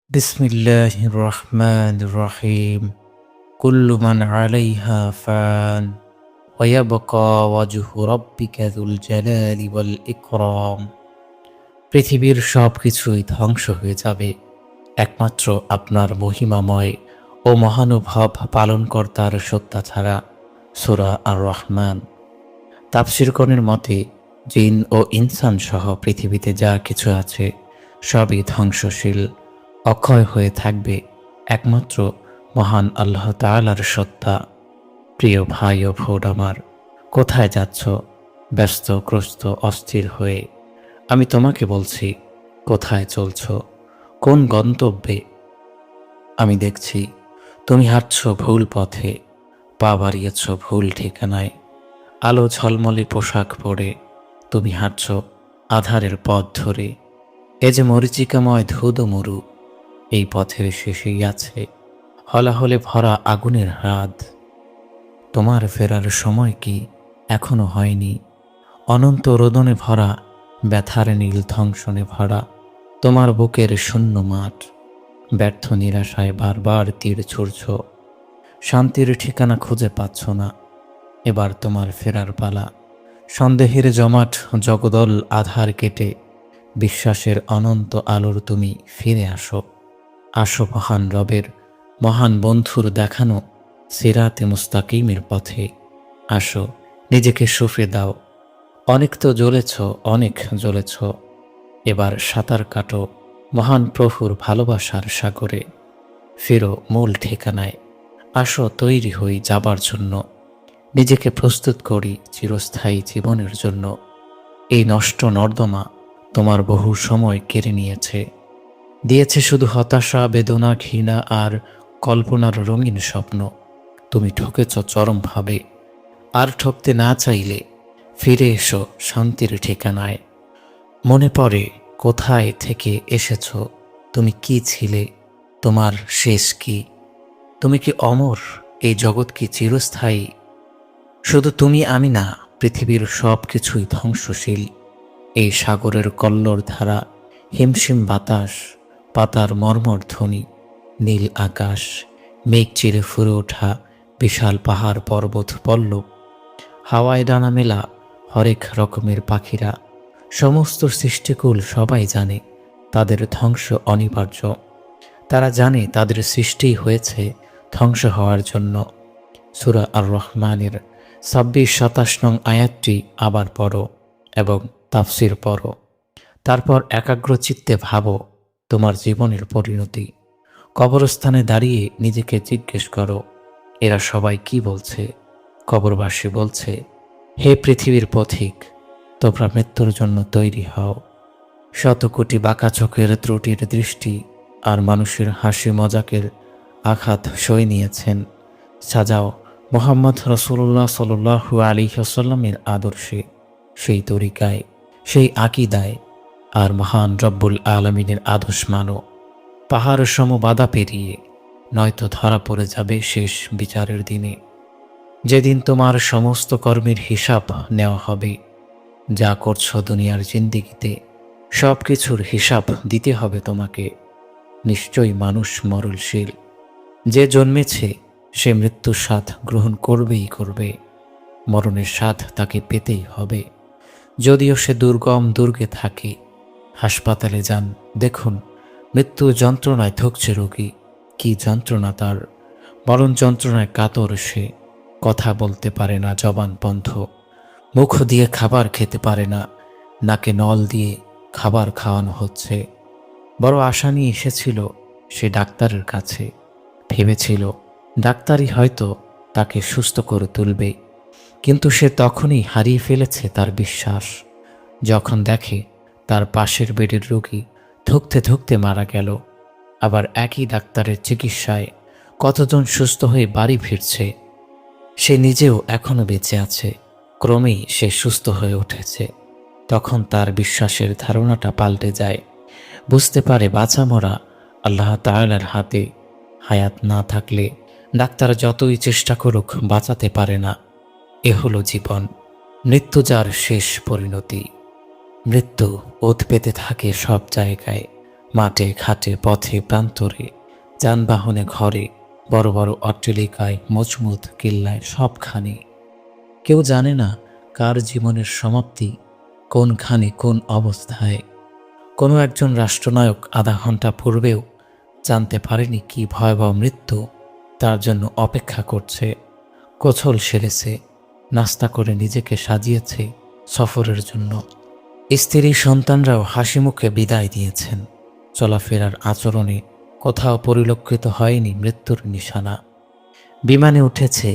বিসমিল্লাহির রহমানির রহিম। কুল্লু মান আলাইহা ফান ওয়া ইয়াবকা ওয়াজহু রাব্বিকা যুল জালালি ওয়াল ইকরাম। পৃথিবীর সবকিছুই ধ্বংস হয়ে যাবে, একমাত্র আপনার মহিমাময় ও মহানুভব পালনকর্তার সত্তা ছাড়া। সূরা আর রহমান। তাফসীরগণের মতে, জিন ও ইনসান সহ পৃথিবীতে যা কিছু আছে সবই ধ্বংসশীল, অক্ষয় হয়ে থাকবে একমাত্র মহান আল্লাহ তাআলার সত্তা। প্রিয় ভাই ও বোন আমার, কোথায় যাচ্ছ ব্যস্তগ্রস্ত অস্থির হয়ে? আমি তোমাকে বলছি, কোথায় চলছ, কোন গন্তব্যে? আমি দেখছি তুমি হাঁটছ ভুল পথে, পা বাড়িয়েছ ভুল ঠিকানায়। আলো ঝলমলে পোশাক পরে তুমি হাঁটছ আধারের পথ ধরে। এ যে মরীচিকাময় ধুধ মরু, এই পথের শেষেই আছে হলাহলে ভরা আগুনের রাত। তোমার ফেরার সময় কি এখনো হয়নি? অনন্ত রোদনে ভরা, ব্যথার নীল ধ্বংসনে ভরা তোমার বুকের শূন্য মাঠ। ব্যর্থ নিরাশায় বারবার তীর ছুড়ছ, শান্তির ঠিকানা খুঁজে পাচ্ছ না। এবার তোমার ফেরার পালা। সন্দেহের জমাট জগদল আধার কেটে বিশ্বাসের অনন্ত আলোর তুমি ফিরে আসো। আসো মহান রবের, মহান বন্ধুর দেখানো সিরাতে মুস্তাকিমের পথে। আসো, নিজেকে সঁপে দাও। অনেক তো জ্বলেছ, অনেক জ্বলেছ। এবার সাঁতার কাটো মহান প্রভুর ভালোবাসার সাগরে। ফেরো মূল ঠিকানায়। আসো, তৈরি হই যাবার জন্য। নিজেকে প্রস্তুত করি চিরস্থায়ী জীবনের জন্য। এই নষ্ট নর্দমা তোমার বহু সময় কেড়ে নিয়েছে, দিয়েছে শুধু হতাশা, বেদনা, ঘৃণা আর কল্পনার রঙিন স্বপ্ন। তুমি ঠকেছ চরমভাবে, আর ঠকতে না চাইলে ফিরে এসো শান্তির ঠিকানায়। মনে পড়ে কোথায় থেকে এসেছ, তুমি কি ছিলে, তোমার শেষ কি? তুমি কি অমর? এই জগৎ কি চিরস্থায়ী? শুধু তুমি, আমি না, পৃথিবীর সব কিছুই ধ্বংসশীল। এই সাগরের কল্লোর ধারা, হিমশিম বাতাস, পাতার মর্মর ধ্বনি, নীল আকাশ, মেঘ চিরে ফুরে ওঠা বিশাল পাহাড় পর্বত পল্লব, হাওয়ায় ডানা মেলা হরেক রকমের পাখিরা, সমস্ত সৃষ্টিকুল সবাই জানে তাদের ধ্বংস অনিবার্য। তারা জানে তাদের সৃষ্টি হয়েছে ধ্বংস হওয়ার জন্য। সূরা আর রহমানের ২৬-২৭ নং আয়াতটি আবার পড়ো এবং তাফসির পড়ো। তারপর একাগ্রচিত্তে ভাবো তোমার জীবনের পরিণতি। কবরস্থানে দাঁড়িয়ে নিজেকে জিজ্ঞেস করো, এরা সবাই কি বলছে? কবরবাসী বলছে, হে পৃথিবীর পথিক, তোমরা মৃত্যুর জন্য তৈরি হও। শত কোটি বাঁকা চোখের ত্রুটির দৃষ্টি আর মানুষের হাসি মজাকের আঘাত সয়ে নিয়েছেন। সাজাও মুহাম্মদ রাসূলুল্লাহ সাল্লাল্লাহু আলাইহি ওয়াসাল্লামের আদর্শে, সেই তরিকায়, সেই আকীদায়, আর মহান রব্বুল আলামিনের আদর্শ মানো। পাহাড় সম বাধা পেরিয়ে, নয়তো ধরা পড়ে যাবে শেষ বিচারের দিনে, যেদিন তোমার সমস্ত কর্মের হিসাব নেওয়া হবে। যা করছো দুনিয়ার জিন্দেগিতে, সব কিছুর হিসাব দিতে হবে তোমাকে। নিশ্চয়ই মানুষ মরণশীল। যে জন্মেছে সে মৃত্যুর স্বাদ গ্রহণ করবেই করবে। মরণের স্বাদ তাকে পেতেই হবে। যদিও সে দুর্গম দুর্গে থাকে, হাসপাতালে যান, দেখুন মৃত্যু যন্ত্রণায় ধুকছে রোগী। কি যন্ত্রণা তার! মরণ যন্ত্রণায় কাতর সে। কথা বলতে পারে না, জবান বন্ধ। মুখ দিয়ে খাবার খেতে পারে না, নাকে নল দিয়ে খাবার খাওয়ানো হচ্ছে। বড় আশা নিয়ে এসেছিল সে ডাক্তারের কাছে। ভেবেছিল ডাক্তারই হয়তো তাকে সুস্থ করে তুলবে, কিন্তু সে তখনই হারিয়ে ফেলেছে তার বিশ্বাস, যখন দেখে তার পাশের বেডের রোগী ধুঁকতে ধুঁকতে মারা গেল। আবার একই ডাক্তারের চিকিৎসায় কতজন সুস্থ হয়ে বাড়ি ফিরছে। সে নিজেও এখনো বেঁচে আছে, ক্রমেই সে সুস্থ হয়ে উঠেছে। তখন তার বিশ্বাসের ধারণাটা পাল্টে যায়। বুঝতে পারে বাঁচা মরা আল্লাহ তাআলার হাতে। হায়াত না থাকলে ডাক্তার যতই চেষ্টা করুক বাঁচাতে পারে না। এ হলো জীবন, মৃত্যু যার শেষ পরিণতি। মৃত্যু ওত পেতে থাকে সব জায়গায়, মাঠে ঘাটে পথে প্রান্তরে যানবাহনে ঘরে বড় বড় অট্টালিকায় মজবুত কিল্লায় সবখানে। কেউ জানে না কার জীবনের সমাপ্তি কোনখানে কোন অবস্থায়। কোনো একজন রাষ্ট্রনায়ক আধা ঘন্টা পূর্বেও জানতে পারেনি কি ভয়াবহ মৃত্যু তার জন্য অপেক্ষা করছে। গোছল সেরেছে, নাস্তা করে নিজেকে সাজিয়েছে সফরের জন্য। স্ত্রী সন্তানরাও হাসি মুখে বিদায় দিয়েছেন। চলাফেরার আচরণে কোথাও পরিলক্ষিত হয়নি মৃত্যুর নিশানা। বিমানে উঠেছে,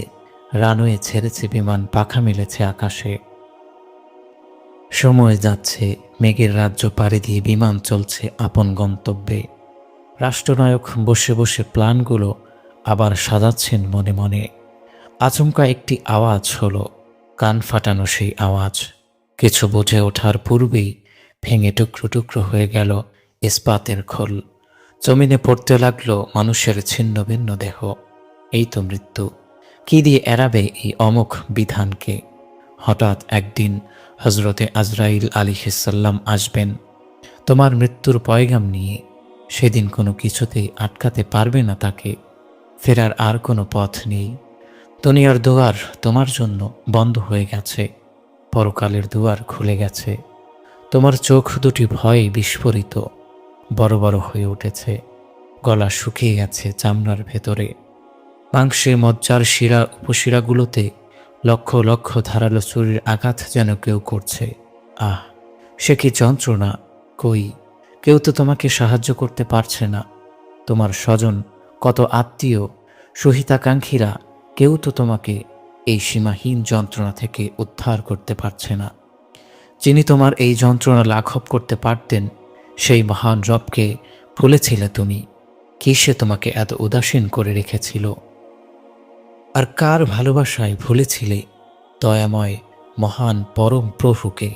রানওয়ে ছেড়েছে বিমান, পাখা মেলেছে আকাশে। সময় যাচ্ছে, মেঘের রাজ্য পাড়ি দিয়ে বিমান চলছে আপন গন্তব্যে। রাষ্ট্রনায়ক বসে বসে প্ল্যানগুলো আবার সাজাচ্ছেন মনে মনে। আচমকা একটি আওয়াজ হলো, কান ফাটানো সেই আওয়াজ। কিছু বুঝে ওঠার পূর্বেই ভেঙে টুকরো টুকরো হয়ে গেল ইস্পাতের খোল। জমিনে পড়তে লাগলো মানুষের ছিন্ন ভিন্ন দেহ। এই তো মৃত্যু। কি দিয়ে এড়াবে এই অমোঘ বিধানকে? হঠাৎ একদিন হজরতে আজরাইল আলাইহিসসালাম আসবেন তোমার মৃত্যুর পয়গাম নিয়ে। সেদিন কোনো কিছুতেই আটকাতে পারবে না তাকে। ফেরার আর কোনো পথ নেই। দুনিয়ার দুয়ার তোমার জন্য বন্ধ হয়ে গেছে, পরকালের দুয়ার খুলে গেছে। তোমার চোখ দুটি ভয়ে বিস্ফোরিত, বড় বড় হয়ে উঠেছে। গলা শুকিয়ে গেছে চামড়ার ভেতরে। মাংসে মজ্জার শিরা উপশিরাগুলোতে লক্ষ লক্ষ ধারালো ছুরির আঘাত যেন কেউ করছে। আহ, সে কি যন্ত্রণা! কই, কেউ তো তোমাকে সাহায্য করতে পারছে না। তোমার স্বজন, কত আত্মীয়, সহিতাকাঙ্ক্ষীরা, কেউ তো তোমাকে এই সীমাহীন যন্ত্রণা থেকে উদ্ধার করতে পারছে না। যিনি তোমার এই যন্ত্রণা লাঘব করতে পারতেন, সেই মহান রবকে ভুলেছিলে তুমি? কি সে তোমাকে এত উদাসীন করে রেখেছিল? আর কার ভালোবাসায় ভুলেছিলে দয়াময় মহান পরম প্রভুকে?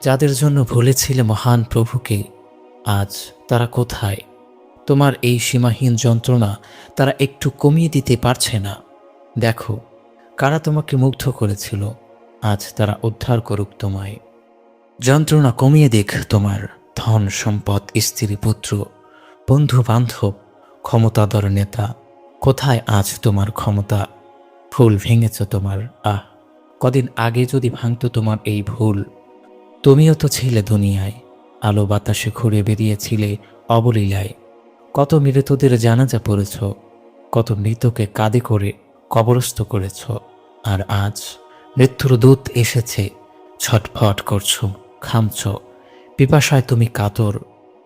যাদের জন্য ভুলেছিলে মহান প্রভুকে, আজ তারা কোথায়? তোমার এই সীমাহীন যন্ত্রণা তারা একটু কমিয়ে দিতে পারছে না। দেখো, কারা তোমাকে মুগ্ধ করেছিল, আজ তারা উদ্ধার করুক তোমায়। যন্ত্রণা কমিয়ে দিক তোমার ধন সম্পদ, স্ত্রী পুত্র, বন্ধু বান্ধব, ক্ষমতাধর নেতা। কোথায় আজ তোমার ক্ষমতা? ভুল ভেঙেছ তোমার। আহ, কদিন আগে যদি ভাঙতো তোমার এই ভুল। তুমিও তো ছিলে দুনিয়ায়, আলো বাতাসে ঘুরে বেরিয়েছিলে অবলীলায়। কত মৃতদের জানাজা পড়েছ, কত মৃতকে কাঁধে করে কবরস্থ করেছ। আর আজ মৃত্যুর দূত এসেছে, ছটফট করছো, ঘামছ, পিপাসায় তুমি কাতর।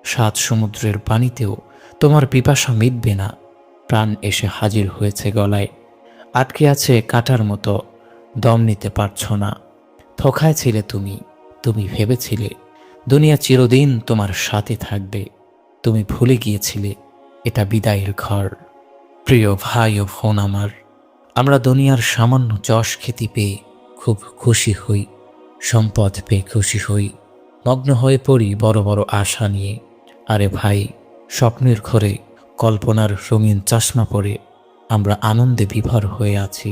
সাত সমুদ্রের পানিতেও তোমার পিপাসা মিটবে না। প্রাণ এসে হাজির হয়েছে গলায়, আটকে আছে কাঁটার মতো, দম নিতে পারছ না। থোকায় ছিলে তুমি, তুমি ভেবেছিলে দুনিয়া চিরদিন তোমার সাথে থাকবে। তুমি ভুলে গিয়েছিলে এটা বিদায়ের ঘর। প্রিয় ভাই ও বোন আমার, আমরা দুনিয়ার সামান্য যশ খ্যাতি পেয়ে খুব খুশি হই, সম্পদ পেয়ে খুশি হই, মগ্ন হয়ে পড়ি বড় বড় আশা নিয়ে। আরে ভাই, স্বপ্নের ঘরে কল্পনার রঙিন চশমা পরে আমরা আনন্দে বিভোর হয়ে আছি,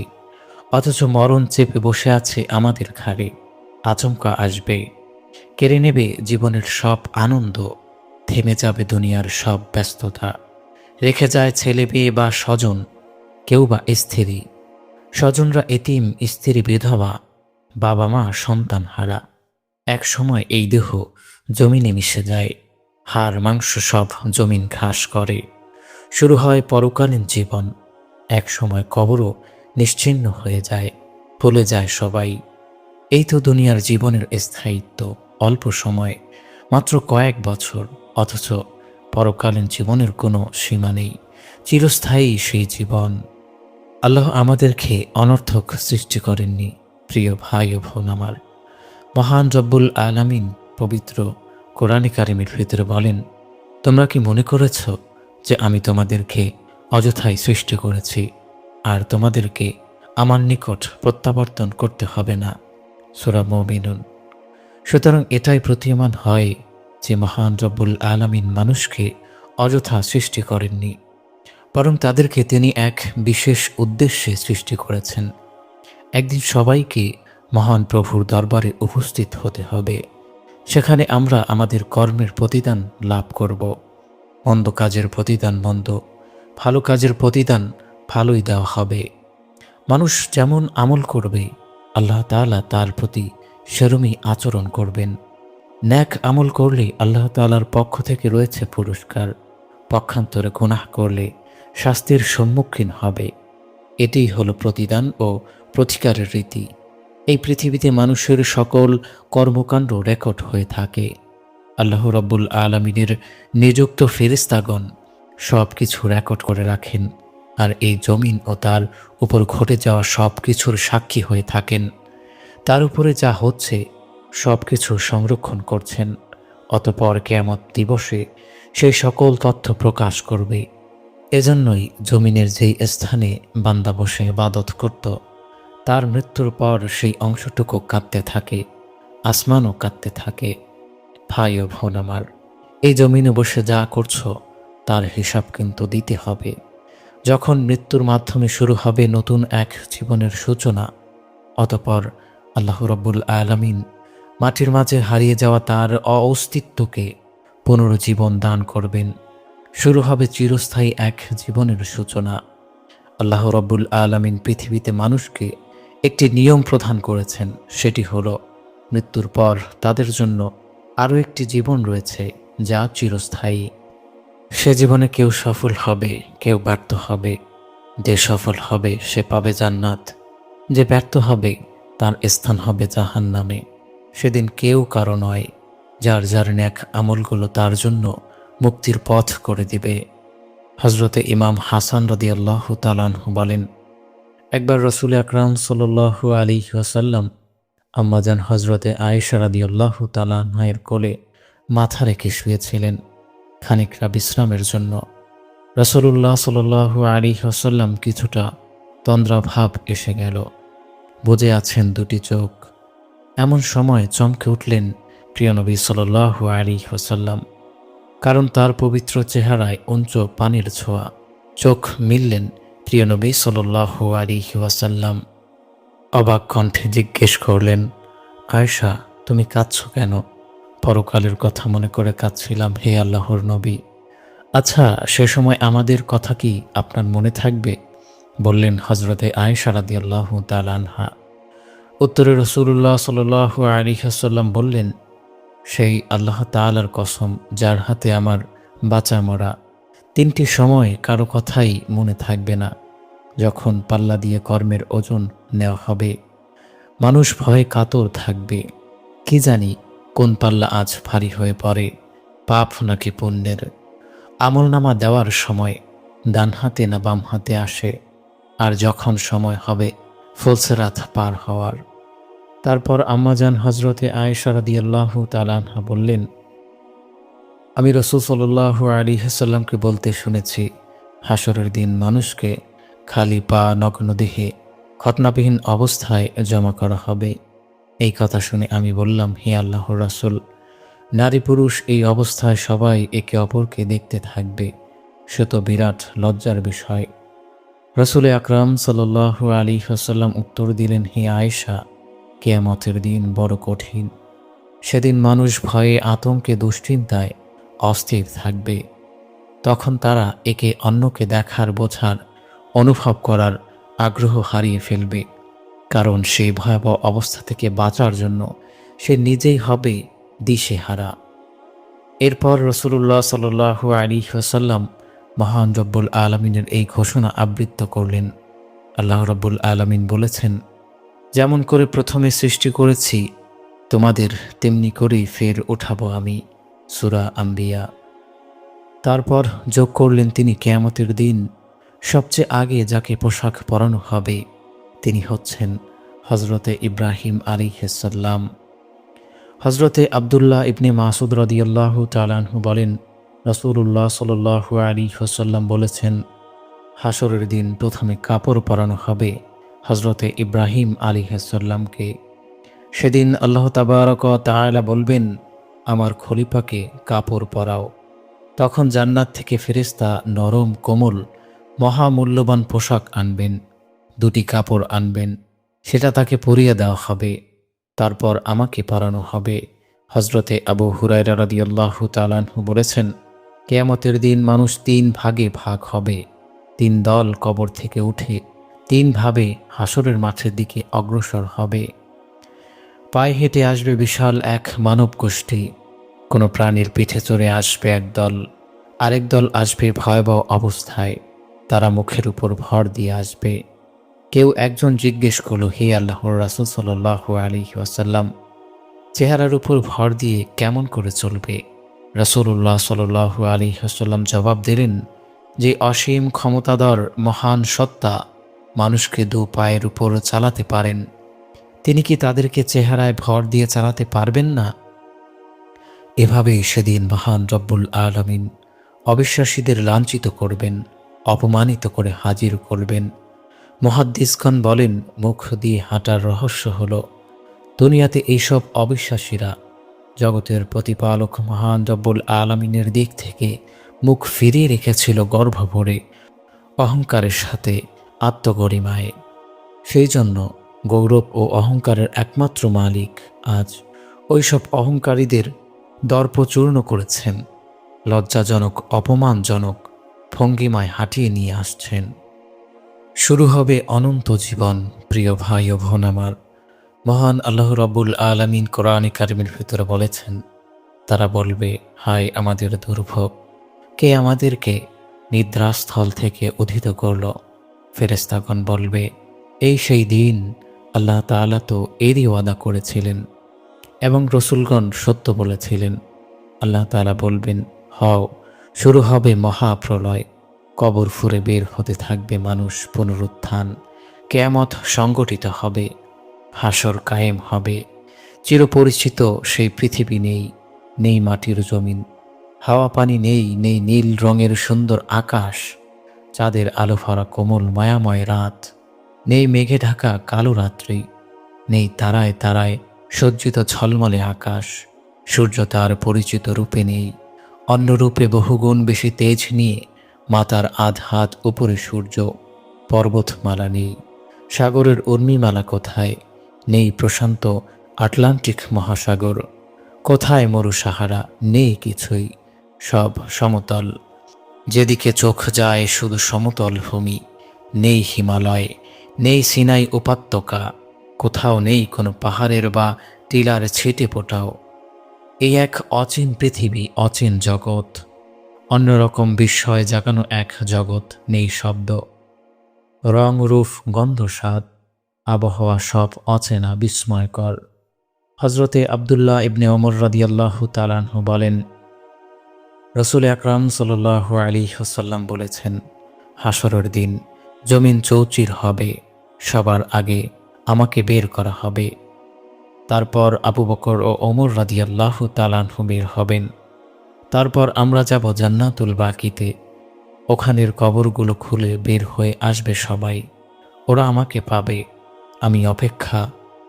অথচ মরণ চেপে বসে আছে আমাদের ঘাড়ে। আচমকা আসবে, কেড়ে নেবে জীবনের সব আনন্দ, থেমে যাবে দুনিয়ার সব ব্যস্ততা। রেখে যায় ছেলে মেয়ে বা স্বজন, কেউ বা স্ত্রী। স্বজনরা এতিম, স্ত্রী বিধবা, বাবা মা সন্তান হারা। এক সময় এই দেহ জমিনে মিশে যায়, হাড় মাংস সব জমিন ঘাস করে। শুরু হয় পরকালীন জীবন। এক সময় কবরও নিশ্চিহ্ন হয়ে যায়, ভুলে যায় সবাই। এই তো দুনিয়ার জীবনের স্থায়িত্ব অল্প সময়, মাত্র কয়েক বছর, অথচ পরকালীন জীবনের কোনো সীমা নেই, চিরস্থায়ী সেই জীবন। আল্লাহ আমাদেরকে অনর্থক সৃষ্টি করেননি। প্রিয় ভাই ও বোন আমার, মহান রব্বুল আলামিন পবিত্র কোরআনে কারিমের ভিতরে বলেন, তোমরা কি মনে করেছ যে আমি তোমাদেরকে অযথাই সৃষ্টি করেছি আর তোমাদেরকে আমার নিকট প্রত্যাবর্তন করতে হবে না? সূরা মুমিনুন। সুতরাং এটাই প্রতীয়মান হয় যে মহান রব্বুল আলামিন মানুষকে অযথা সৃষ্টি করেননি, বরং তাদেরকে তিনি এক বিশেষ উদ্দেশ্যে সৃষ্টি করেছেন। একদিন সবাইকে মহান প্রভুর দরবারে উপস্থিত হতে হবে। সেখানে আমরা আমাদের কর্মের প্রতিদান লাভ করব। মন্দ কাজের প্রতিদান মন্দ, ভালো কাজের প্রতিদান ভালোই দেওয়া হবে। মানুষ যেমন আমল করবে আল্লাহ তাআলা তার প্রতি সেরমই আচরণ করবেন। ন্যাক আমল করলে আল্লাহ তাআলার পক্ষ থেকে রয়েছে পুরস্কার, পক্ষান্তরে গুনাহ করলে শাস্তির সম্মুখীন হবে। এটিই হলো প্রতিদান ও প্রতিকারের রীতি। এই পৃথিবীতে মানুষের সকল কর্মকাণ্ড রেকর্ড হয়ে থাকে। আল্লাহ রাব্বুল আলামিনের নিযুক্ত ফেরেশতাগণ সব কিছু রেকর্ড করে রাখেন, আর এই জমিন ও তার উপর ঘটে যাওয়া সব কিছুর সাক্ষী হয়ে থাকেন। তার উপরে যা হচ্ছে সব কিছু সংরক্ষণ করছেন। অতঃপর কিয়ামত দিবসে সেই সকল তথ্য প্রকাশ করবে। এজন্যই জমিনের যেই স্থানে বান্দা বসে ইবাদত করত, তার মৃত্যুর পর সেই অংশটুকু কাঁদতে থাকে, আসমানও কাঁদতে থাকে। ভাই ও বোন আমার, এই জমিনে বসে যা করছো তার হিসাব কিন্তু দিতে হবে। যখন মৃত্যুর মাধ্যমে শুরু হবে নতুন এক জীবনের সূচনা, অতঃপর আল্লাহ রাব্বুল আলামিন মাটির মাঝে হারিয়ে যাওয়া তার অস্তিত্বকে পুনরুজ্জীবন দান করবেন। শুরু হবে চিরস্থায়ী এক জীবনের সূচনা। আল্লাহ রাব্বুল আলামিন পৃথিবীতে মানুষকে একটি নিয়ম প্রদান করেছেন, সেটি হলো মৃত্যুর পর তাদের জন্য আরও একটি জীবন রয়েছে যা চিরস্থায়ী। সে জীবনে কেউ সফল হবে, কেউ ব্যর্থ হবে। যে সফল হবে সে পাবে জান্নাত, যে ব্যর্থ হবে তার স্থান হবে জাহান্নামে। সেদিন কেউ কারো নয়, যার যার নেক আমলগুলো তার জন্য মুক্তির পথ করে দিবে। হজরতে ইমাম হাসান রাদিয়াল্লাহু তাআলা আনহু বলেন, একবার রাসূল আকরাম সাল্লাল্লাহু আলাইহি ওয়াসাল্লাম আম্মাজান হজরতে আয়েশা রাদিয়াল্লাহু তাআলা আনহার কোলে মাথা রেখে শুয়েছিলেন খানিকটা বিশ্রামের জন্য। রাসূলুল্লাহ সাল্লাল্লাহু আলাইহি ওয়াসাল্লাম কিছুটা তন্দ্রাভাব এসে গেল। বুজে আছেন দুটি চোখ। এমন সময় চমকে উঠলেন প্রিয় নবী সাল্লাল্লাহু আলাইহি ওয়াসাল্লাম, কারণ তার পবিত্র চেহারায় উঞ্চ পানির ছোঁয়া। চোখ মিললেন প্রিয় নবী সাল্লাল্লাহু আলাইহি ওয়াসাল্লাম। অবাক কণ্ঠে জিজ্ঞেস করলেন, আয়েশা, তুমি কাঁদছো কেন? পরকালের কথা মনে করে কাঁদছিলাম হে আল্লাহর নবী। আচ্ছা, সে সময় আমাদের কথা কি আপনার মনে থাকবে? বললেন হজরতে আয়েশা রাদিয়াল্লাহু তাআলা আনহা। উত্তরে রাসূলুল্লাহ সাল্লাল্লাহু আলাইহি ওয়াসাল্লাম বললেন, সেই আল্লাহ তাআলার কসম যার হাতে আমার বাঁচা মরা, তিনটি সময় কারো কথাই মনে থাকবে না। যখন পাল্লা দিয়ে কর্মের ওজন নেওয়া হবে, মানুষ ভয়ে কাতর থাকবে। কি জানি কোন পাল্লা আজ ভারী হয়ে পড়ে, পাপ নাকি পুণ্যের। আমলনামা দেওয়ার সময় ডান হাতে না বাম হাতে আসে, আর যখন সময় হবে ফুলসিরাত পার হওয়ার। তারপর আম্মাজান হজরতে আয়েশা রাদিয়াল্লাহু তাআলা আনহা বললেন, আমি রাসূল সাল্লাল্লাহু আলাইহি ওয়াসাল্লামকে বলতে শুনেছি, হাসরের দিন মানুষকে খালি পা নগ্ন দেহে খৎনাবিহীন অবস্থায় জমা করা হবে। এই কথা শুনে আমি বললাম, হে আল্লাহর রাসূল, নারী পুরুষ এই অবস্থায় সবাই একে অপরকে দেখতে থাকবে, সে তো বিরাট লজ্জার বিষয়। রাসূল আকরাম সাল্লাল্লাহু আলাইহি ওয়াসাল্লাম উত্তর দিলেন, হে আয়েশা, কিয়ামতের দিন বড় কঠিন। সেদিন মানুষ ভয়ে আতঙ্কে দুশ্চিন্তায় অস্থির থাকবে। তখন তারা একে অন্যকে দেখার বোঝার অনুভব করার আগ্রহ হারিয়ে ফেলবে, কারণ সেই ভয়াবহ অবস্থা থেকে বাঁচার জন্য সে নিজেই হবে দিশেহারা। এরপর রাসূলুল্লাহ সাল্লাল্লাহু আলাইহি ওয়াসাল্লাম মহান রব্বুল আলামিনের এই ঘোষণা আবৃত্ত করলেন। আল্লাহ রব্বুল আলামিন বলেছেন, যেমন করে প্রথমে সৃষ্টি করেছি তোমাদের, তেমনি করেই ফের উঠাবো আমি। সূরা আম্বিয়া। তারপর যোগ করলেন, তিনি কিয়ামতের দিন সবচেয়ে আগে যাকে পোশাক পরানো হবে তিনি হচ্ছেন হজরতে ইব্রাহিম আলাইহিস সালাম। হজরতে আব্দুল্লাহ ইবনে মাসুদ রাদিয়াল্লাহু তাআলা আনহু বলেন, রাসূলুল্লাহ সাল্লাল্লাহু আলাইহি ওয়াসাল্লাম বলেছেন, হাসরের দিন প্রথমে কাপড় পরানো হবে হজরতে ইব্রাহিম আলাইহিস সালামকে। সেদিন আল্লাহ তাবারক ওয়া তাআলা বলবেন, আমার খলিফাকে কাপড় পরাও। তখন জান্নাত থেকে ফেরেশতা নরম কোমল মহামূল্যবান পোশাক আনবেন, দুটি কাপড় আনবেন, সেটা তাকে পরিয়ে দেওয়া হবে। তারপর আমাকে পরানো হবে। হজরতে আবু হুরায়রা রাদিয়াল্লাহু তাআলা আনহু বলেছেন, কিয়ামতের দিন মানুষ 3 ভাগে ভাগ হবে। 3 দল কবর থেকে উঠে 3 ভাবে হাসরের মাঠের দিকে অগ্রসর হবে। পায়ে হেঁটে আসবে বিশাল এক মানব গোষ্ঠী। কোনো প্রাণীর পিঠে চড়ে আসবে একদল, আরেক দল আসবে ভয়াবহ অবস্থায়। তারা মুখের উপর ভর দিয়ে আসবে। কেউ একজন জিজ্ঞেস করল, হে আল্লাহর রাসূল সাল্লাল্লাহু আলাইহি ওয়াসাল্লাম, চেহারার উপর ভর দিয়ে কেমন করে চলবে? রাসূলুল্লাহ সাল্লাল্লাহু আলাইহি ওয়াসাল্লাম জবাব দিলেন, যে অসীম ক্ষমতাধর মহান সত্তা মানুষকে 2 পায়ের উপর চালাতে পারেন, তিনি কি তাদেরকে চেহারায় ভর দিয়ে চালাতে পারবেন না? এভাবেই সেদিন মহান রব্বুল আলামিন অবিশ্বাসীদের লাঞ্ছিত করবেন, অপমানিত করে হাজির করবেন। মুহাদ্দিসগণ বলেন, মুখ দিয়ে হাঁটার রহস্য হলো, দুনিয়াতে এইসব অবিশ্বাসীরা জগতের প্রতিপালক মহান রব্বুল আলামিনের দিক থেকে মুখ ফিরিয়ে রেখেছিল গর্ব ভরে, অহংকারের সাথে, আত্মগরিমায়। সেই জন্য গৌরব ও অহংকারের একমাত্র মালিক আজ ওইসব অহংকারীদের দর্পচূর্ণ করেছেন, লজ্জাজনক অপমানজনক ভঙ্গিমায় হাঁটিয়ে নিয়ে আসছেন। শুরু হবে অনন্ত জীবন। প্রিয় ভাই ও বোন আমার, মহান আল্লাহ রাব্বুল আলামিন কোরআনে কারিমের ভিতরে বলেছেন, তারা বলবে, হায় আমাদের দুর্ভোগ, কে আমাদেরকে নিদ্রাস্থল থেকে উদ্ধিত করল? ফেরেশতাগণ বলবে, এই সেই দিন, আল্লাহ তাআলা তো এরই ওয়াদা করেছিলেন এবং রসূলগণ সত্য বলেছিলেন। আল্লাহ তাআলা বলবেন, হও, শুরু হবে মহাপ্রলয়, কবর ফুঁড়ে বের হতে থাকবে মানুষ, পুনরুত্থান, কিয়ামত সংগঠিত হবে, হাসর কায়েম হবে। চিরপরিচিত সেই পৃথিবী নেই, নেই মাটির জমিন, হাওয়া পানি নেই, নেই নীল রঙের সুন্দর আকাশ, চাঁদের আলো ভরা কোমল মায়াময় রাত, নেই মেঘে ঢাকা কালো রাত্রি, নেই তারায় তারায় সজ্জিত ঝলমলে আকাশ। সূর্য তার পরিচিত রূপে নেই, অন্য রূপে বহুগুণ বেশি তেজ নিয়ে মাতার আধ হাত উপরে সূর্য। পর্বতমালা নেই, সাগরের উর্মিমালা কোথায়? নেই প্রশান্ত আটলান্টিক মহাসাগর, কোথায় মরু সাহারা? নেই কিছুই, সব সমতল। যেদিকে চোখ যায় শুধু সমতল ভূমি, নেই হিমালয়, নেই সিনাই উপত্যকা, কোথাও নেই কোনো পাহাড়ের বা টিলার ছিটে ফোটাও। এই এক অচিন পৃথিবী, অচিন জগৎ, অন্যরকম বিস্ময় জাগানো এক জগৎ। নেই শব্দ, রং রূপ গন্ধ স্বাদ, আবহাওয়া সব অচেনা বিস্ময়কর। হজরতে আবদুল্লাহ ইবনে ওমর রাদিয়াল্লাহু তাআলা আনহু বলেন, রাসূল আকরাম সাল্লাল্লাহু আলাইহি ওয়াসাল্লাম বলেছেন, হাসরের দিন জমিন চৌচির হবে, সবার আগে আমাকে বের করা হবে। তারপর আবু বকর ও ওমর রাদিয়াল্লাহু তাআলা আনহু বের হবেন। তারপর আমরা যাব জান্নাতুল বাকিতে। ওখানের কবরগুলো খুলে বের হয়ে আসবে সবাই। ওরা আমাকে পাবে। আমি অপেক্ষা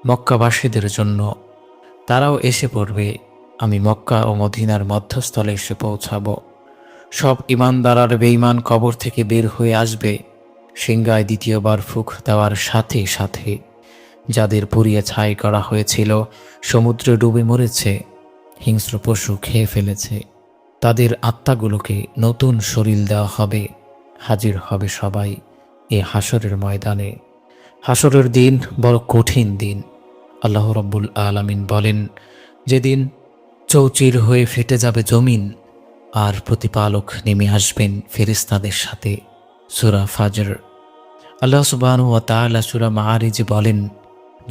মক্কাবাসীদের জন্য। তারাও এসে পড়বে। আমি মক্কা ও মদিনার মধ্যস্থলে এসে পৌঁছাব। সব ঈমানদার আর বেঈমান কবর থেকে বের হয়ে আসবে। সিংহায় দ্বিতীয়বার ফুঁক দেওয়ার সাথে সাথে যাদের পুড়িয়ে ছাই করা হয়েছিল, সমুদ্রে ডুবে মরেছে, হিংস্র পশু খেয়ে ফেলেছে, তাদের আত্মাগুলোকে নতুন শরীর দেওয়া হবে। হাজির হবে সবাই এ হাসরের ময়দানে। হাসরের দিন বড় কঠিন দিন। আল্লাহ রাব্বুল আলামিন বলেন, যেদিন চৌচির হয়ে ফেটে যাবে জমিন আর প্রতিপালক নেমে আসবেন ফেরেশতাদের সাথে। সূরা ফাজর। আল্লাহ সুবহানাহু ওয়া তাআলা সূরা মাআরিজে বলেন,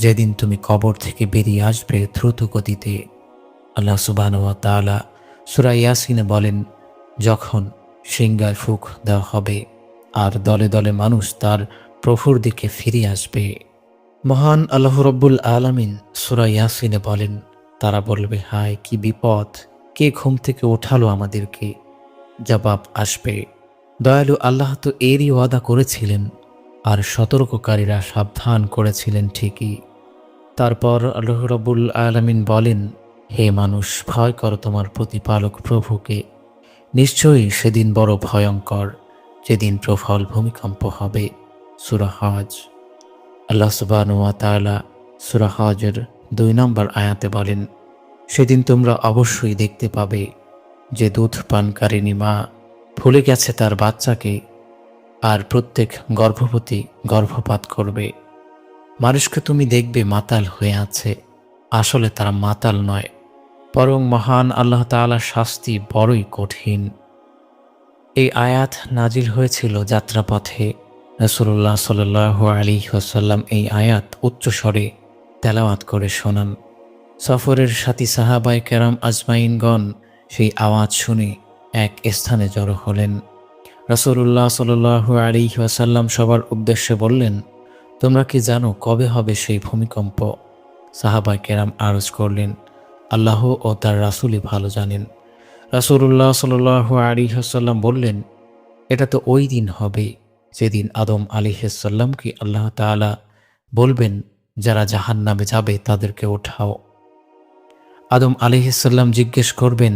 যেদিন তুমি কবর থেকে বেরিয়ে আসবে দ্রুত গতিতে। আল্লাহ সুবহানাহু ওয়া তাআলা সূরা ইয়াসিনে বলেন, যখন সিংহায় ফুঁক দেওয়া হবে আর দলে দলে মানুষ তার প্রভুর দিকে ফিরে আসবে। মহান আল্লাহ রাব্বুল আলামিন সূরা ইয়াসিনে বলেন, তারা বলবে, হায় কি বিপদ, কে ঘুম থেকে ওঠালো আমাদেরকে? জবাব আসবে, দয়ালু আল্লাহ তো এরই ওয়াদা করেছিলেন আর সতর্ককারীরা সাবধান করেছিলেন ঠিকই। তারপর আল্লাহ রাব্বুল আলামিন বলেন, হে মানুষ, ভয় করো তোমার প্রতিপালক প্রভুকে। নিশ্চয়ই সেদিন বড় ভয়ঙ্কর, যেদিন প্রবল ভূমিকম্প হবে। সূরা হজ। আল্লাহ সুবহানাহু ওয়া তাআলা সূরা হজের 2 নম্বর আয়াতে বলেন, সেদিন তোমরা অবশ্যই দেখতে পাবে যে দুধ পানকারিণী মা ভুলে গেছে তার বাচ্চাকে, আর প্রত্যেক গর্ভবতী গর্ভপাত করবে। মানুষকে তুমি দেখবে মাতাল হয়ে আছে, আসলে তারা মাতাল নয়, বরং মহান আল্লাহ তাআলার শাস্তি বড়ই কঠিন। এই আয়াত নাজিল হয়েছিল যাত্রাপথে। রাসূলুল্লাহ সাল্লাল্লাহু আলাইহি ওয়াসাল্লাম এই আয়াত উচ্চস্বরে তেলাওয়াত করে শোনান। সফরের সাথী সাহাবায়ে কেরাম আজমাইনগণ সেই আওয়াজ শুনে এক স্থানে জড়ো হলেন। রাসূলুল্লাহ সাল্লাল্লাহু আলাইহি ওয়াসাল্লাম সবার উদ্দেশ্যে বললেন, তোমরা কি জানো কবে হবে সেই ভূমিকম্প? সাহাবায়ে কেরাম আরজ করলেন, আল্লাহ ও তার রাসূলই ভালো জানেন। রাসূলুল্লাহ সাল্লাল্লাহু আলাইহি ওয়াসাল্লাম বললেন, এটা তো ওই দিন হবে যেদিন আদম আলাইহিস সালামকে আল্লাহ তাআলা বলবেন, যারা জাহান্নামে যাবে তাদেরকে ওঠাও। আদম আলাইহিস সালাম জিজ্ঞেস করবেন,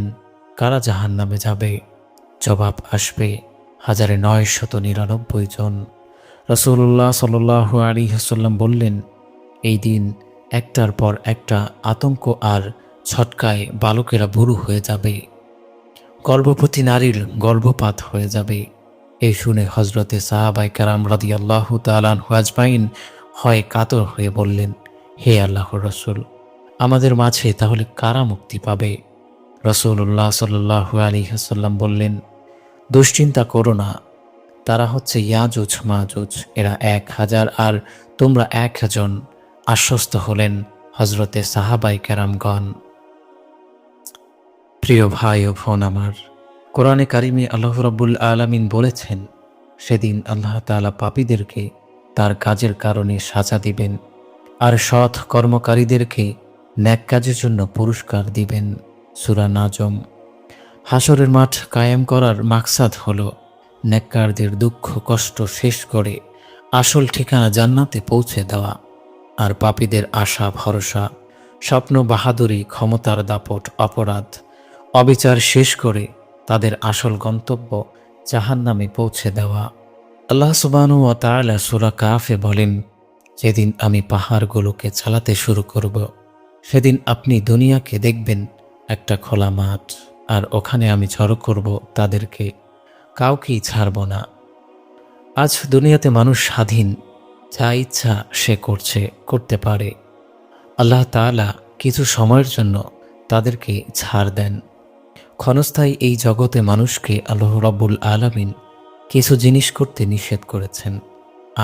কারা জাহান্নামে যাবে? জবাব আসবে 1999 জন। রাসূলুল্লাহ সাল্লাল্লাহু আলাইহি ওয়াসাল্লাম বললেন, এই দিন একটার পর একটা আতঙ্ক আর ছটকায় বালকেরা বুড়ো হয়ে যাবে, গর্ভবতী নারীর গর্ভপাত হয়ে যাবে। এই শুনে হজরতে সাহাবায়ে কেরাম রাদিয়াল্লাহু তাআলা আনহু আজমাইন হয় কাতর হয়ে বললেন, হে আল্লাহর রাসূল, আমাদের মাঝে তাহলে কারা মুক্তি পাবে? রাসূলুল্লাহ সাল্লাল্লাহু আলাইহি ওয়াসাল্লাম বললেন, দুশ্চিন্তা করো না, তারা হচ্ছে ইয়াজুজ মাজুজ, এরা 1000 আর তোমরা 1 জন। আশ্বস্ত হলেন হজরতে সাহাবায়ে কেরামগণ। প্রিয় ভাই ও বোন আমার, কোরআনে কারিমে আল্লাহ রাব্বুল আলামিন বলেছেন, সেদিন আল্লাহ তাআলা পাপীদেরকে তার কাজের কারণে সাজা দিবেন, আর সৎ কর্মকারীদেরকে নেক কাজের জন্য পুরস্কার দিবেন। সূরা নাজম। হাসরের মাঠ কায়েম করার মাকসাদ হলো নেককারদের দুঃখ কষ্ট শেষ করে আসল ঠিকানা জান্নাতে পৌঁছে দেওয়া, আর পাপীদের আশা ভরসা, স্বপ্ন বাহাদুরি, ক্ষমতার দাপট, অপরাধ অবিচার শেষ করে তাদের আসল গন্তব্য জাহান্নামে পৌঁছে দেওয়া। আল্লাহ সুবহানাহু ওয়া তাআলা সূরা কাফে বলেন, যেদিন আমি পাহাড়গুলোকে চালাতে শুরু করব, সেদিন আপনি দুনিয়াকে দেখবেন একটা খোলা মাঠ, আর ওখানে আমি জড়ো করব তাদেরকে, কাউকেই ছাড়ব না। আজ দুনিয়াতে মানুষ স্বাধীন, যা ইচ্ছা সে করতে পারে। আল্লাহ তাআলা কিছু সময়ের জন্য তাদেরকে ছাড় দেন। ক্ষণস্থায়ী এই জগতে মানুষকে আল্লাহ রাব্বুল আলামিন কিছু জিনিস করতে নিষেধ করেছেন,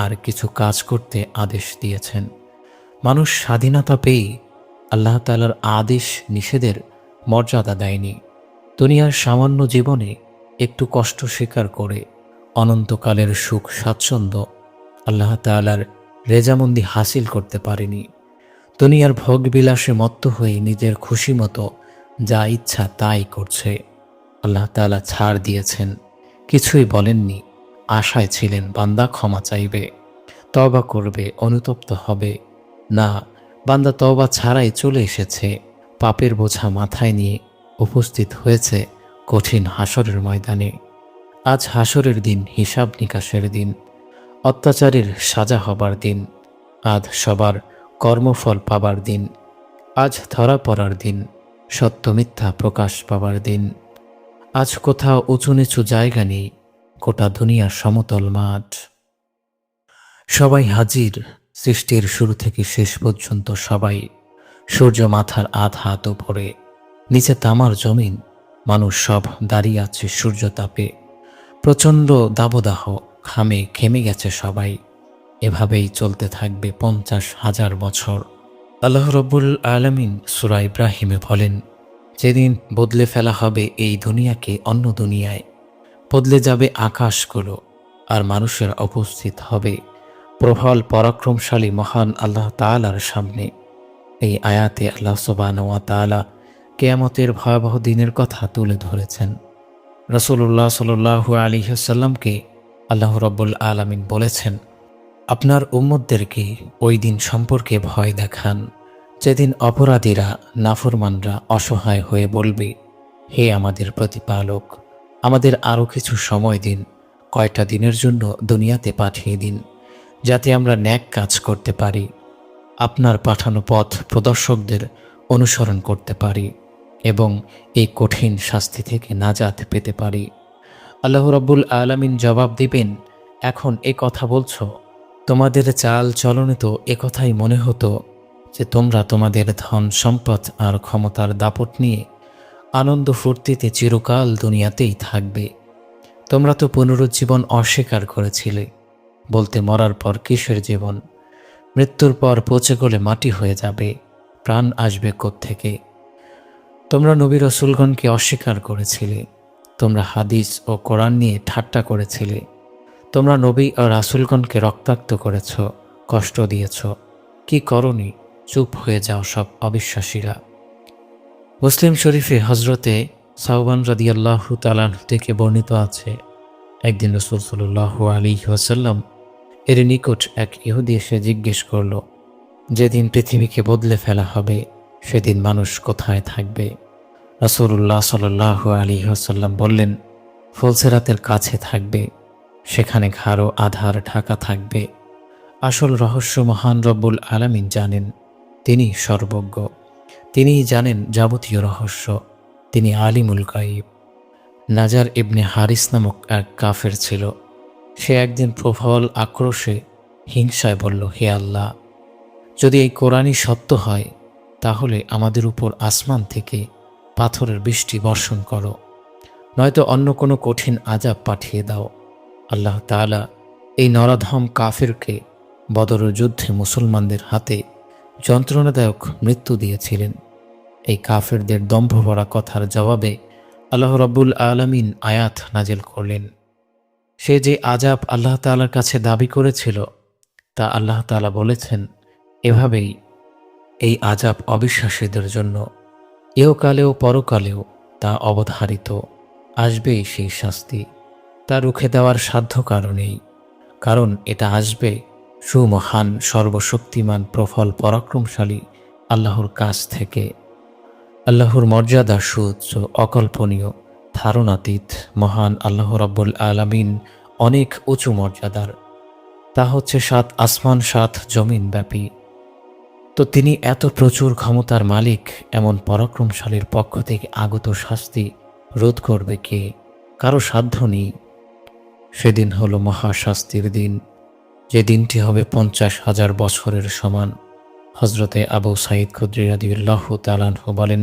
আর কিছু কাজ করতে আদেশ দিয়েছেন। মানুষ স্বাধীনতা পেয়ে আল্লাহ তাআলার আদেশ নিষেধের মর্যাদা দেয়নি। দুনিয়ার সামান্য জীবনে একটু কষ্ট স্বীকার করে অনন্তকালের সুখ স্বাচ্ছন্দ্য আল্লাহ তাআলার রেজামন্দি হাসিল করতে পারেনি। দুনিয়ার ভোগবিলাসে মত্ত হয়ে নিজের খুশি মতো যা ইচ্ছা তাই করছে। আল্লাহ তাআলা ছাড় দিয়েছেন, কিছুই বলেননি। আশায় ছিলেন বান্দা ক্ষমা চাইবে, তওবা করবে, অনুতপ্ত হবে। না, বান্দা তওবা ছাড়াই চলে এসেছে, পাপের বোঝা মাথায় নিয়ে উপস্থিত হয়েছে কঠিন হাসরের ময়দানে। আজ হাসরের দিন, হিসাব নিকাশের দিন, অত্যাচারের সাজা হবার দিন। আজ সবার কর্মফল পাবার দিন। আজ ধরা পড়ার দিন, সত্য মিথ্যা প্রকাশ পাবার দিন। আজ কোথাও উঁচু নিচু জায়গা নেই, গোটা দুনিয়ার সমতল মাঠ। সবাই হাজির, সৃষ্টির শুরু থেকে শেষ পর্যন্ত সবাই। সূর্য মাথার আধ হাত উপরে, নিচে তামার জমিন, মানুষ সব দাঁড়িয়ে আছে সূর্য তাপে। প্রচণ্ড দাবদাহ, ঘামে ঘেমে গেছে সবাই। এভাবেই চলতে থাকবে 50,000 বছর। আল্লাহ রাব্বুল আলামিন সূরা ইব্রাহিমে বলেন, যেদিন বদলে ফেলা হবে এই দুনিয়াকে অন্য দুনিয়ায়, বদলে যাবে আকাশগুলো, আর মানুষের উপস্থিত হবে প্রবল পরাক্রমশালী মহান আল্লাহ তাআলার সামনে। এই আয়াতে আল্লাহ সুবহানাহু ওয়া তাআলা কিয়ামতের ভয়াবহ দিনের কথা তুলে ধরেছেন। রাসূলুল্লাহ সাল্লাল্লাহু আলাইহি ওয়াসাল্লামকে আল্লাহ রাব্বুল আলামিন বলেছেন, আপনার উম্মতদেরকে ওই দিন সম্পর্কে ভয় দেখান, যেদিন অপরাধীরা, নাফরমানরা অসহায় হয়ে বলবে, হে আমাদের প্রতিপালক, আমাদের আরও কিছু সময় দিন, কয়টা দিনের জন্য দুনিয়াতে পাঠিয়ে দিন, যাতে আমরা ন্যাক কাজ করতে পারি, আপনার পাঠানো পথ প্রদর্শকদের অনুসরণ করতে পারি। এবং এই কঠিন শাস্তি থেকে নাজাত পেতে পারি। আল্লাহ রাব্বুল আলামিন জবাব দিবেন, এখন এ কথা বলছো, তোমাদের চাল চলনে তো এ কথাই মনে হতো যে তোমরা তোমাদের ধন সম্পদ আর ক্ষমতার দাপট নিয়ে আনন্দ ফুর্তিতে চিরকাল দুনিয়াতেই থাকবে। তোমরা তো পুনরুজ্জীবন অস্বীকার করেছিলে, বলতে মরার পর কিসের জীবন, মৃত্যুর পর পচে গলে মাটি হয়ে যাবে, প্রাণ আসবে কোত্থেকে। তোমরা নবী রসুলগণকে অস্বীকার করেছিলে, তোমরা হাদিস ও কোরআন নিয়ে ঠাট্টা করেছিলে, তোমরা নবী ও রাসূলগণকে রক্তাক্ত করেছ, কষ্ট দিয়েছ। কি করনি? চুপ হয়ে যাও সব অবিশ্বাসীরা। মুসলিম শরীফে হজরতে সাওবান রাদিয়াল্লাহু তাআলা আনহু থেকে বর্ণিত আছে, একদিন রাসূল সাল্লাল্লাহু আলাইহি ওয়াসাল্লাম এর নিকট এক ইহুদি এসে জিজ্ঞেস করল, যেদিন পৃথিবীকে বদলে ফেলা হবে সেদিন মানুষ কোথায় থাকবে? রাসূলুল্লাহ সাল্লাল্লাহু আলাইহি ওয়াসাল্লাম বললেন, ফুলসিরাতের কাছে থাকবে, সেখানে গাঢ় আধার ঢাকা থাকবে। আসল রহস্য মহান রব্বুল আলামিন জানেন, তিনি সর্বজ্ঞ, তিনিই জানেন যাবতীয় রহস্য, তিনি আলিমুল গায়ব। নাজার ইবনে হারিস নামক এক কাফের ছিল। সে একদিন প্রবল আক্রোশে হিংসায় বলল, হে আল্লাহ, যদি এই কোরআনই সত্য হয় তাহলে আমাদের উপর আসমান থেকে পাথরের বৃষ্টি বর্ষণ করো, নয়তো অন্য কোনো কঠিন আযাব পাঠিয়ে দাও। আল্লাহ তাআলা এই নরাধম কাফিরকে বদরের যুদ্ধে মুসলমানদের হাতে যন্ত্রণাদায়ক মৃত্যু দিয়েছিলেন। এই কাফিরদের দম্ভ ভরা কথার জবাবে আল্লাহ রাব্বুল আলামিন আয়াত নাজিল করলেন। সে যে আযাব আল্লাহ তাআলার কাছে দাবি করেছিল তা আল্লাহ তাআলা বলেছেন, এভাবেই এই আযাব অবিশ্বাসীদের জন্য ইহকালেও পরকালেও তা অবধারিত, আসবেই সেই শাস্তি, তা রুখে দেওয়ার সাধ্য কারণেই, কারণ এটা আসবে সুমহান সর্বশক্তিমান প্রফল পরাক্রমশালী আল্লাহর কাছ থেকে। আল্লাহর মর্যাদা সুউচ্চ, অকল্পনীয়, ধারণাতীত। মহান আল্লাহ রাব্বুল আলামিন অনেক উঁচু মর্যাদার, তা হচ্ছে ৭ আসমান ৭ জমিন ব্যাপী। তো তিনি এত প্রচুর ক্ষমতার মালিক, এমন পরাক্রমশালীর পক্ষ থেকে আগত শাস্তি রোধ করবে কে? কারো সাধ্য নেই। সেদিন হলো মহাশাস্তির দিন, যে দিনটি হবে ৫০,০০০ বছরের সমান। হজরতে আবু সাঈদ খুদরি রাদিয়াল্লাহু তাআলা আনহু বলেন,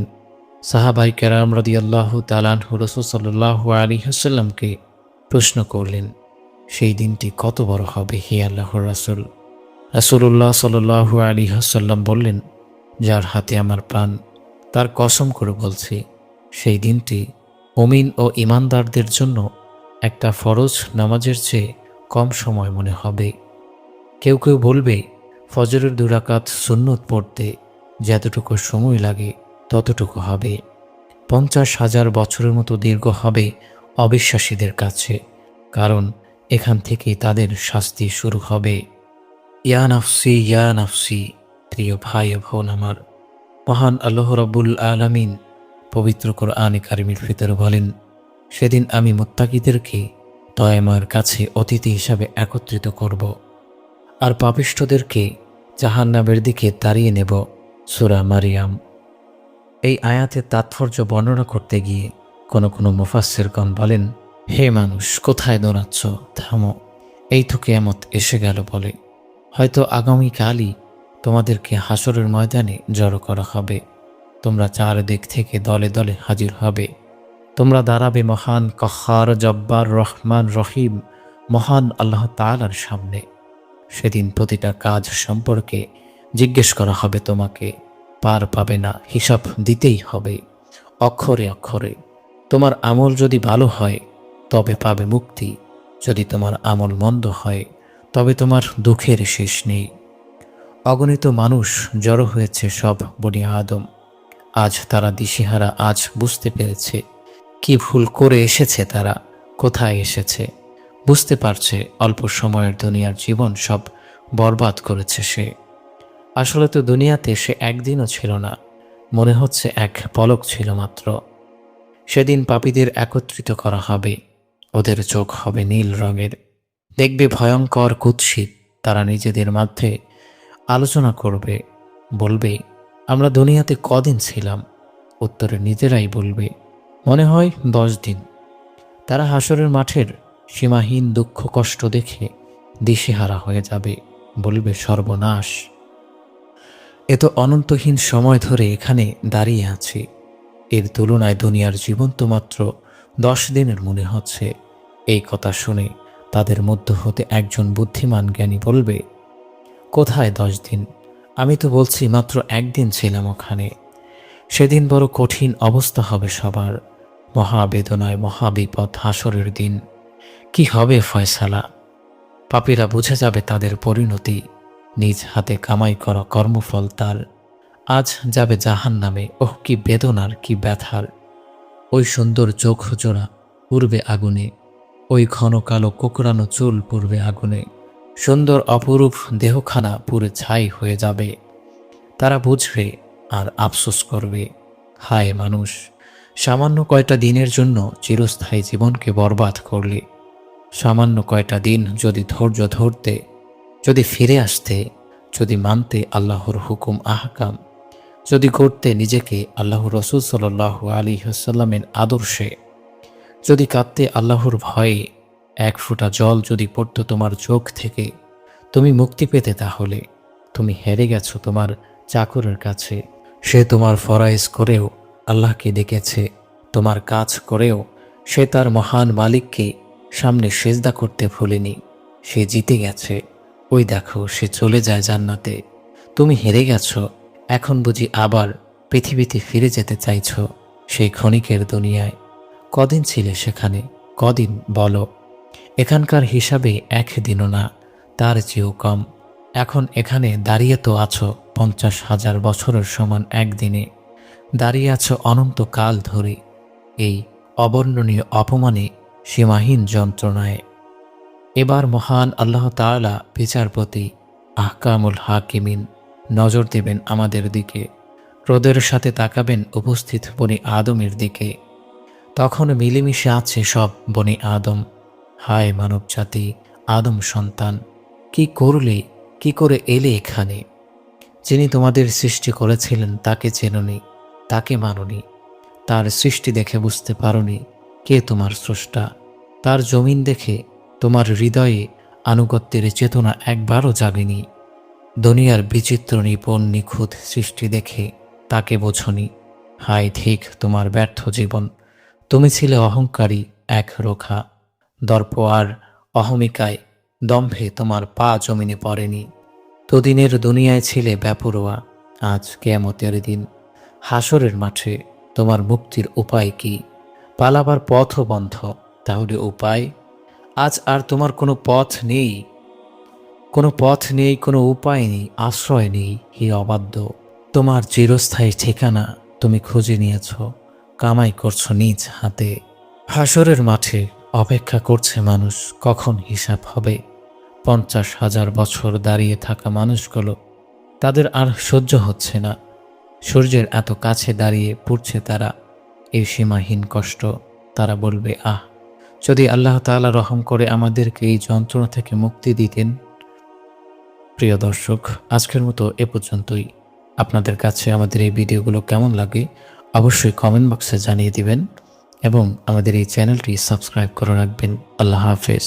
সাহাবাই কেরাম রাদিয়াল্লাহু তাআলা আনহু রাসূল সাল্লাল্লাহু আলাইহি ওয়াসাল্লামকে প্রশ্ন করলেন, সেই দিনটি কত বড় হবে হে আল্লাহর রাসূল? রাসূলুল্লাহ সাল্লাল্লাহু আলাইহি ওয়াসাল্লাম বললেন, যার হাতে আমার প্রাণ, তার কসম করে বলছি, সেই দিনটি মুমিন ও ঈমানদারদের জন্য একটা ফরজ নামাজের চেয়ে কম সময় মনে হবে। কেউ কেউ বলবে, ফজরের ২ রাকাত সুন্নত পড়তে যতটুকু সময় লাগে ততটুকু হবে। ৫০,০০০ বছরের মতো দীর্ঘ হবে অবিশ্বাসীদের কাছে, কারণ এখান থেকেই তাদের শাস্তি শুরু হবে। ইয়া নাফসি ইয়া নাফসি, প্রিয় ভাই ও বোন আমার, মহান আল্লাহ রাব্বুল আলামিন পবিত্র কোরআনে কারিমের ভিতরে বলেন, সেদিন আমি মুত্তাকিদেরকে দয়াময়ের কাছে অতিথি হিসাবে একত্রিত করব, আর পাপিষ্ঠদেরকে জাহান্নামের দিকে তাড়িয়ে নেব। সূরা মারিয়াম। এই আয়াতের তাৎপর্য বর্ণনা করতে গিয়ে কোনো মুফাসসিরগণ বলেন, হে মানুষ, কোথায় দৌড়াচ্ছ? থামো, এই তো কিয়ামত এসে গেল বলে। হয়তো আগামীকালই তোমাদেরকে হাসরের ময়দানে জড়ো করা হবে। তোমরা চারদিক থেকে দলে দলে হাজির হবে। তোমরা দাঁড়াবে মহান কাহ্হার, জব্বার, রহমান, রহিম মহান আল্লাহ তাআলার সামনে। সেদিন প্রতিটা কাজ সম্পর্কে জিজ্ঞেস করা হবে তোমাকে, পার পাবে না, হিসাব দিতেই হবে অক্ষরে অক্ষরে। তোমার আমল যদি ভালো হয় তবে পাবে মুক্তি, যদি তোমার আমল মন্দ হয় তবে তোমার দুঃখের শেষ নেই। অগণিত মানুষ জড়ো হয়েছে সব বনি আদম। আজ তারা দিশেহারা, আজ বুঝতে পেরেছে কি ভুল করে এসেছে তারা, কোথায় এসেছে। বুঝতে পারছে অল্প সময়ের দুনিয়ার জীবন সব বরবাদ করেছে সে। আসলে তো দুনিয়াতে সে একদিনও ছিল না, মনে হচ্ছে এক পলক ছিল মাত্র। সেদিন পাপীদের একত্রিত করা হবে, ওদের চোখ হবে নীল রঙের, দেখবে ভয়ঙ্কর কুৎসিত। তারা নিজেদের মধ্যে আলোচনা করবে, বলবে, আমরা দুনিয়াতে কদিন ছিলাম? উত্তরে নিজেরাই বলবে, মনে হয় 10 দিন। তারা হাসরের মাঠের সীমাহীন দুঃখ কষ্ট দেখে দিশেহারা হয়ে যাবে, বলবে সর্বনাশ, এ তো অনন্তহীন সময় ধরে এখানে দাঁড়িয়ে আছি, এর তুলনায় দুনিয়ার জীবন তো মাত্র 10 দিনের মনে হচ্ছে। এই কথা শুনে তাদের মধ্য হতে একজন বুদ্ধিমান জ্ঞানী বলবে, কোথায় 10 দিন, আমি তো বলছি মাত্র 1 দিন ছিলাম ওখানে। সেদিন বড় কঠিন অবস্থা হবে সবার, মহাবেদনায় মহাবিপদ হাসরের দিন। কি হবে ফয়সালা? পাপীরা বুঝে যাবে তাদের পরিণতি, নিজ হাতে কামাই করা কর্মফল তার আজ যাবে জাহান্নামে। ওহ কি বেদনার, কি ব্যথার! ওই সুন্দর চোখ জোড়া পূর্বে আগুনে, ওই ঘন কালো কোকড়ানো চুল পূর্বে আগুনে, সুন্দর অপরূপ দেহখানা পুরে ছাই হয়ে যাবে। তারা বুঝবে আর আফসোস করবে, হায় মানুষ, সামান্য কয়টা দিনের জন্য চিরস্থায়ী জীবনকে বরবাদ করলে। সামান্য কয়টা দিন যদি ধৈর্য ধরতে, যদি ফিরে আসতে, যদি মানতে আল্লাহর হুকুম আহকাম, যদি করতে নিজেকে আল্লাহ রসুল সাল্লাল্লাহু আলাইহি ওয়াসাল্লামের আদর্শে, যদি কাঁদতে আল্লাহর ভয়ে, এক ফোঁটা জল যদি পড়তো তোমার চোখ থেকে, তুমি মুক্তি পেতে, তাহলে তুমি হেরে গেছো তোমার চাকরের কাছে। সে তোমার ফরাইজ করেও আল্লাহকে ডেকেছে, তোমার কাজ করেও সে তার মহান মালিককে সামনে সেজদা করতে ভুলেনি। সে জিতে গেছে, ওই দেখো সে চলে যায় জান্নাতে। তুমি হেরে গেছো, এখন বুঝি আবার পৃথিবীতে ফিরে যেতে চাইছো সেই ক্ষণিকের দুনিয়ায়। কদিন ছিলে সেখানে, কদিন বলো? এখানকার হিসাবে 1 দিনও না, তার চেয়েও কম। এখন এখানে দাঁড়িয়ে তো আছো 50,000 বছরের সমান একদিনে, দাঁড়িয়ে আছো অনন্তকাল ধরে এই অবর্ণনীয় অপমানে, সীমাহীন যন্ত্রণায়। এবার মহান আল্লাহ তাআলা বিচারপতি আহকামুল হাকিমিন নজর দেবেন আমাদের দিকে, ক্রোধের সাথে তাকাবেন উপস্থিত বনি আদমের দিকে। তখন মিলেমিশে আছে সব বনি আদম। হায় মানব জাতি, আদম সন্তান, কি করলে, কি করে এলে এখানে? যিনি তোমাদের সৃষ্টি করেছিলেন তাকে চেননি, তাকে মাননি, তার সৃষ্টি দেখে বুঝতে পারোনি কে তোমার স্রষ্টা। তার জমিন দেখে তোমার হৃদয়ে আনুগত্যের চেতনা একবারও জাগেনি। দুনিয়ার বিচিত্র নিপুণ নিখুঁত সৃষ্টি দেখে তাকে বোঝনি। হায় ঠিক তোমার ব্যর্থ জীবন! তুমি ছিলে অহংকারী এক রোখা, দর্প আর অহমিকায় দম্ভে তোমার পা জমিনে পড়েনি। দুদিনের দুনিয়ায় ছিলে বেপরোয়া, আজ কিয়ামতের দিন হাসরের মাঠে তোমার মুক্তির উপায় কি? পালাবার পথও বন্ধ, তাহলে উপায়? আজ আর তোমার কোনো পথ নেই, কোনো পথ নেই, কোনো উপায় নেই, আশ্রয় নেই। হে অবাধ্য, তোমার চিরস্থায়ী ঠিকানা তুমি খুঁজে নিয়েছ, কামাই করছো নিজ হাতে। হাসরের মাঠে অপেক্ষা করছে মানুষ, কখন হিসাব হবে। 50,000 বছর দাঁড়িয়ে থাকা মানুষগুলো, তাদের আর সহ্য হচ্ছে না। সূর্যের এত কাছে দাঁড়িয়ে পড়ছে তারা, এই সীমাহীন কষ্ট। তারা বলবে, আহ, যদি আল্লাহ তাআলা রহম করে আমাদেরকে এই যন্ত্রণা থেকে মুক্তি দিতেন। প্রিয় দর্শক, আজকের মতো এ পর্যন্তই। আপনাদের কাছে আমাদের এই ভিডিওগুলো কেমন লাগে অবশ্যই কমেন্ট বক্সে জানিয়ে দিবেন এবং আমাদের এই চ্যানেলটি সাবস্ক্রাইব করে রাখবেন। আল্লাহ হাফেজ।